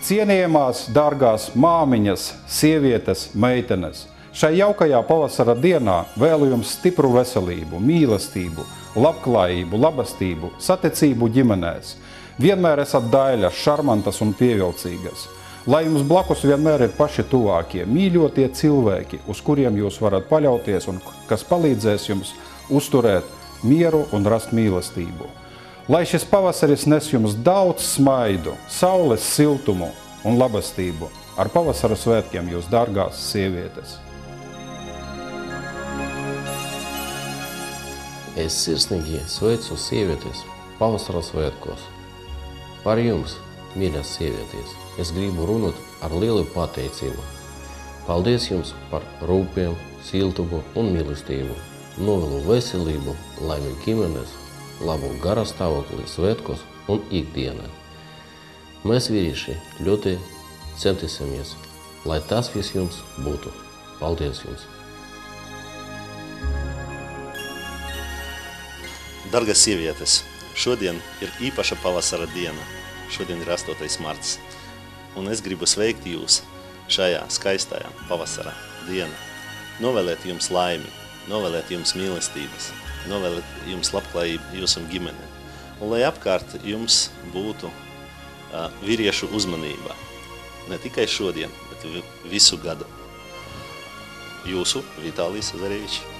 Cienījamās, dārgās māmiņas, sievietes, meitenes, šai jaukajā pavasara dienā vēlu jums stipru veselību, mīlestību, labklājību, labastību, saticību ģimenēs. Vienmēr esat daiļas, šarmantas un pievilcīgas. Lai jums blakus vienmēr ir paši tuvākie, mīļotie cilvēki, uz kuriem jūs varat paļauties un kas palīdzēs jums uzturēt mieru un rast mīlestību. Lai šis pavasaris nes jums daudz smaidu, saules siltumu un labastību. Ar pavasara svētkiem jūs dārgās sievietes. Es sirsnīgi sveicu sievietes pavasara svētkos. Par jums, mīļās sievietes, es gribu runāt ar lielu pateicību. Paldies jums par rūpiem, siltumu un mīlestību. Novēlu veselību, laimi ģimenes, labu garastāvokli svētkos un ikdienā. Mēs vīrieši ļoti centīsimies, lai tas viss jums būtu. Paldies jums! Dargas sievietes, šodien ir īpaša pavasara diena. Šodien ir 8. marts. Un es gribu sveikt jūs šajā skaistajā pavasara dienā. Novēlēt jums laimi, novēlēt jums mīlestības, novēlēt jums labklājību jūsu ģimenē. Un lai apkārt jums būtu vīriešu uzmanība. Ne tikai šodien, bet visu gadu. Jūsu Vitālijs Zarevičs.